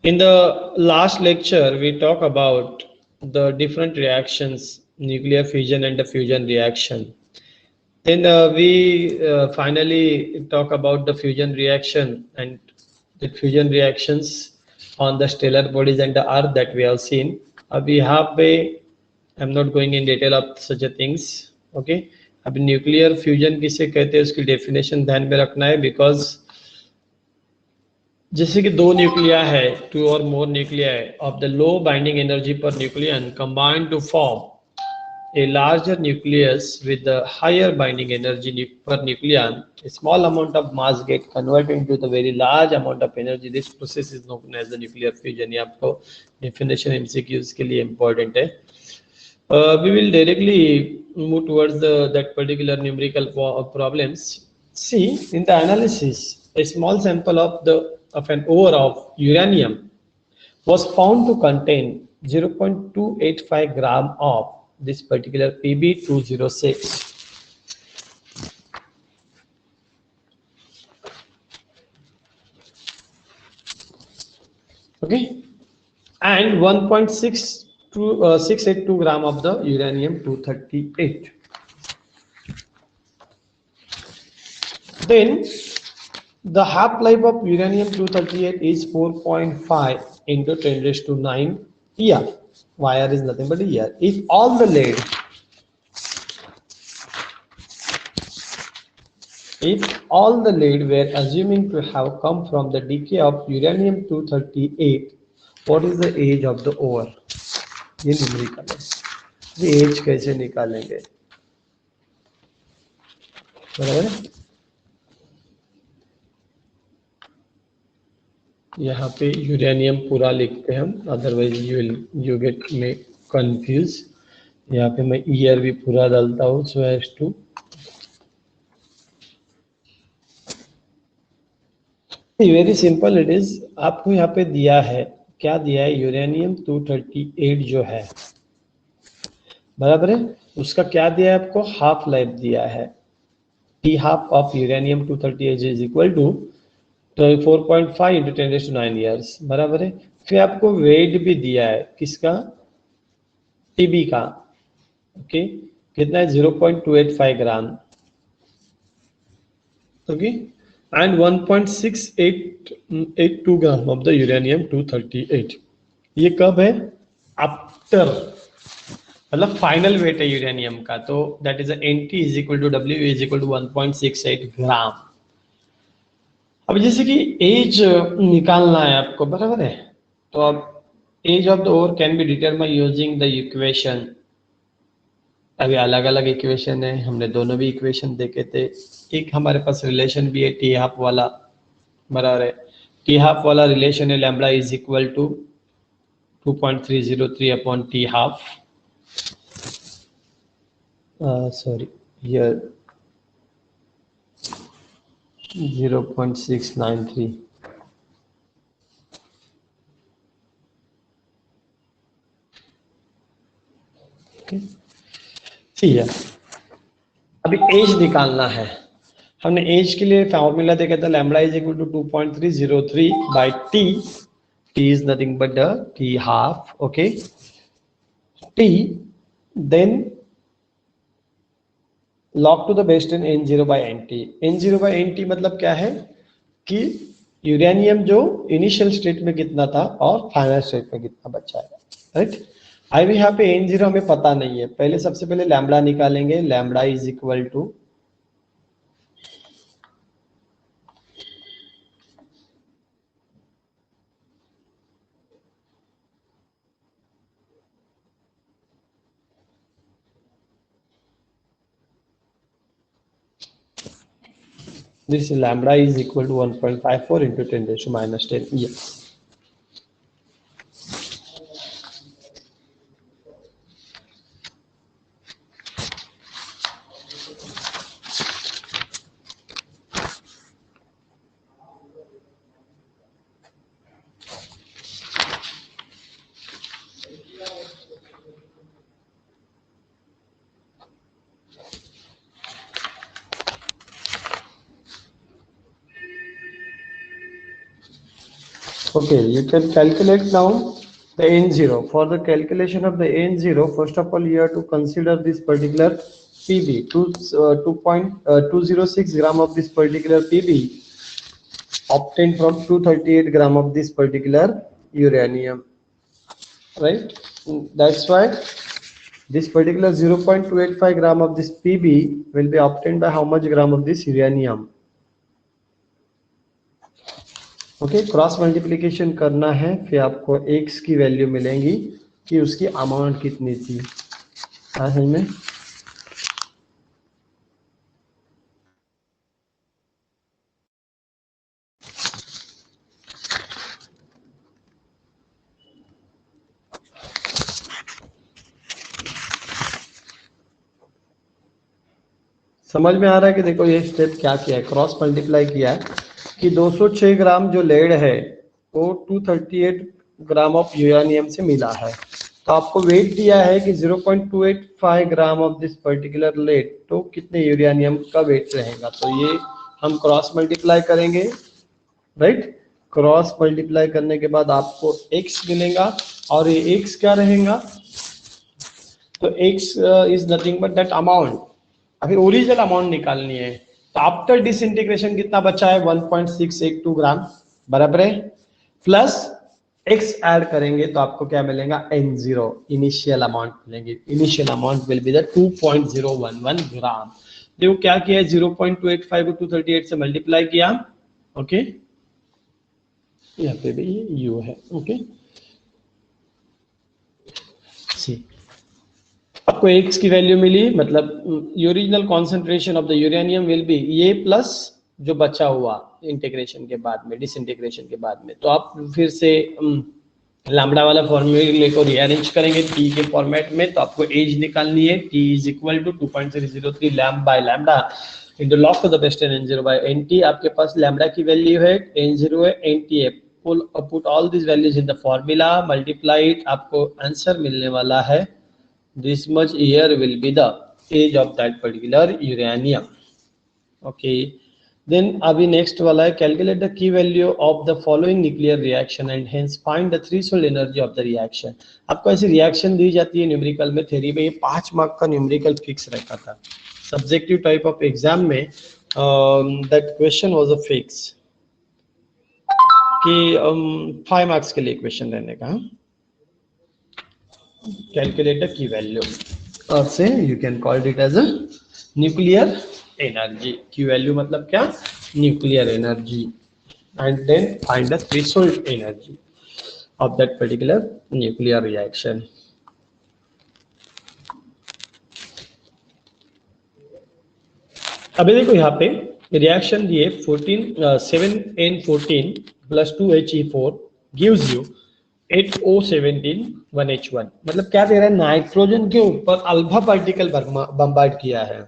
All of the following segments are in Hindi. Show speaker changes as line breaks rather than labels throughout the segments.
In the last lecture, we talk about the different reactions, nuclear fusion and the fusion reaction. Then we finally talk about the fusion reaction and the fusion reactions on the stellar bodies and the Earth that we have seen. We have a, I'm not going in detail of such a things. Okay. अब न्यूक्लियर फ्यूजन किसे कहते हैं उसकी डेफिनेशन ध्यान में रखना है बिकॉज जैसे कि दो न्यूक्लिया है two or more nuclei of the low binding energy per nucleon combine to form a larger nucleus with the higher binding energy per nucleon, a small amount of mass get converted into the very large amount of energy. This process is known as the nuclear fusion. ये आपको definition MCQs के लिए important है. We will directly move towards that particular numerical problems. See, in the analysis, a small sample of an ore of uranium was found to contain 0.285 gram of this particular Pb206. Okay, and 1.682 gram of the uranium 238. Then the half-life of uranium 238 is 4.5 into 10 raised to 9 year. Wire is nothing but a year. If all the lead were assuming to have come from the decay of uranium 238, what is the age of the ore? ये न्यूमेरिकल है. ये एज कैसे निकालेंगे? बराबर है. यहाँ पे यूरेनियम पूरा लिखते हैं हम, अदरवाइज यू गेट में कंफ्यूज. यहाँ पे मैं ईयर भी पूरा डालता हूँ so as to. Very simple it is. आपको यहाँ पे दिया है, क्या दिया है? यूरेनियम 238 जो है, बराबर है, उसका क्या दिया है आपको? हाफ लाइफ दिया है. T half of uranium 238 is equal to 4.5 into 10 raise to 9 years, बराबर है. फिर आपको वेट भी दिया है, किसका? टीबी का. ओके, कितना है? 0.285 gram. Okay, and 1.682 gram of the uranium 238. ये कब है? आफ्टर, मतलब फाइनल वेट है यूरेनियम का. तो that is NT is equal to W is equal to 1.68 gram. अब जैसे कि एज निकालना है आपको, बराबर है, तो अब age of the ore can be determine using the equation. अभी अलग अलग इक्वेशन है, हमने दोनों भी इक्वेशन देखे थे. एक हमारे पास रिलेशन भी है टी हाफ वाला, बराबर है. टी हाफ वाला रिलेशन है lambda is equal to 2.303 upon T half. Sorry, here 0.693. Okay, ठीक है. अभी एज निकालना है. हमने एज के लिए फॉर्मूला देखा था, lambda is equal to 2.303 by T. T is nothing but the T half. Okay, T then log to the base 10 n0 by nt. n0 by nt मतलब क्या है कि यूरेनियम जो इनिशियल स्टेट में कितना था और फाइनल स्टेट में कितना बचा है, राइट. अभी यहाँ पे n0 हमें पता नहीं है. पहले सबसे पहले लैम्बडा निकालेंगे. Lambda is equal to this lambda is equal to 1.54 into 10 raised to minus 10 years. Okay, you can calculate now the N0. For the calculation of the N0, first of all, you have to consider this particular PB. 2.206 gram of this particular PB obtained from 238 gram of this particular uranium, right? That's why this particular 0.285 gram of this PB will be obtained by how much gram of this uranium? Okay, cross multiplication करना है, फिर आपको x की वैल्यू मिलेंगी कि उसकी अमाउंट कितनी थी। समझ में? समझ में आ रहा है कि देखो ये स्टेप क्या किया है, क्रॉस मल्टीप्लाई किया है कि 206 ग्राम जो लेड है वो 238 ग्राम ऑफ यूरेनियम से मिला है। तो आपको वेट दिया है कि 0.285 gram of this particular lead, तो कितने यूरेनियम का वेट रहेगा। तो ये हम क्रॉस मल्टीप्लाई करेंगे, राइट। क्रॉस मल्टीप्लाई करने के बाद आपको x मिलेगा और ये x क्या रहेगा, तो x is nothing but that amount. अभी ओरिजिनल अमाउंट निकालनी है, तो आफ्टर डिसइंटीग्रेशन कितना बचा है 1.682 ग्राम बराबर है, प्लस x ऐड करेंगे तो आपको क्या मिलेगा N0 इनिशियल अमाउंट मिलेंगे। Initial amount will be the 2.011 ग्राम। देखो क्या किया है, 0.285 को 238 से मल्टीप्लाई किया, ओके यहाँ पे भी ये u है, ओके सी आपको x की वैल्यू मिली, मतलब original concentration of the uranium will be ये प्लस जो बचा हुआ इंटीग्रेशन के बाद में, डिसइंटीग्रेशन के बाद में। तो आप फिर से लैम्बडा वाला फॉर्मूले को रीअरेंज करेंगे t के फॉर्मेट में, तो आपको एज निकालनी है, t is equal to 2.303 lamb by lambda into log to the best n0 बाय nt। आपके पास लैम्बडा की वैल्यू है, n0 है, nt है, put all this values in the formula, multiply it, आपको आंसर मिलने वाला है this much here will be the age of that particular uranium, okay। then अभी next वाला है, calculate the key value of the following nuclear reaction and hence find the threshold energy of the reaction। आपको ऐसी रिएक्शन दी जाती है न्यूमेरिकल में, थ्योरी में ये 5 मार्क का न्यूमेरिकल फिक्स रहता था। सब्जेक्टिव टाइप ऑफ एग्जाम में that question was a fix कि 5 मार्क्स के लिए क्वेश्चन रहने का। calculate the key value or say you can call it as a nuclear energy। key value मतलब क्या, nuclear energy, and then find the threshold energy of that particular nuclear reaction। अभी देखो यहाँ पे रिएक्शन दिए 7N14 plus 2He4 gives you 8O17 1H1। मतलब क्या दे रहा है, नाइट्रोजन के ऊपर अल्फा पार्टिकल बम्बार्ड किया है।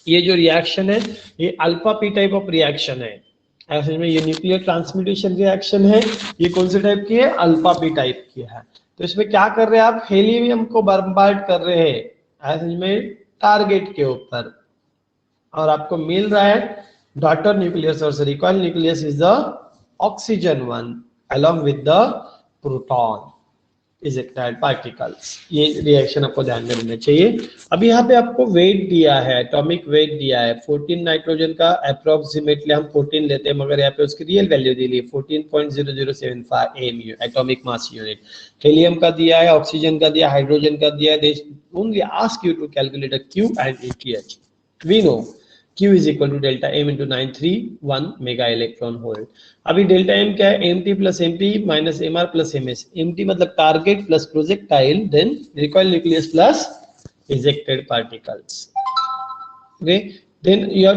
ये जो रिएक्शन है ये alpha P type of reaction है, ऐसे में ये न्यूक्लियर ट्रांसम्यूटेशन रिएक्शन है। ये कौन से टाइप की है, अल्फा पी टाइप की है। तो इसमें क्या कर रहे हैं आप, हेलियम को बम्बार्ड कर रहे हैं ऐसे में टारगेट के ऊपर, और आपको मिल रहा है डॉटर न्यूक्लियस और recoil nucleus is the oxygen one along with the proton ejected particles। ये रिएक्शन आपको ध्यान में रखना चाहिए। अब यहाँ पे आपको वेट दिया है, एटॉमिक वेट दिया है 14 नाइट्रोजन का, अप्रोक्सीमेटली हम 14 लेते हैं, मगर यहाँ पे उसकी रियल वैल्यू दी है 14.0075 mu atomic mass unit. Helium का दिया है, ऑक्सीजन का दिया, हाइड्रोजन का दिया है। Only ask you to calculate Q and ETH। We know Q is equal to delta M into 931 mega electron volt। अभी डेल्टा M क्या है, MT plus MP minus MR plus MS। MT मतलब target plus projectile, then recoil nucleus plus ejected particles, okay. Then your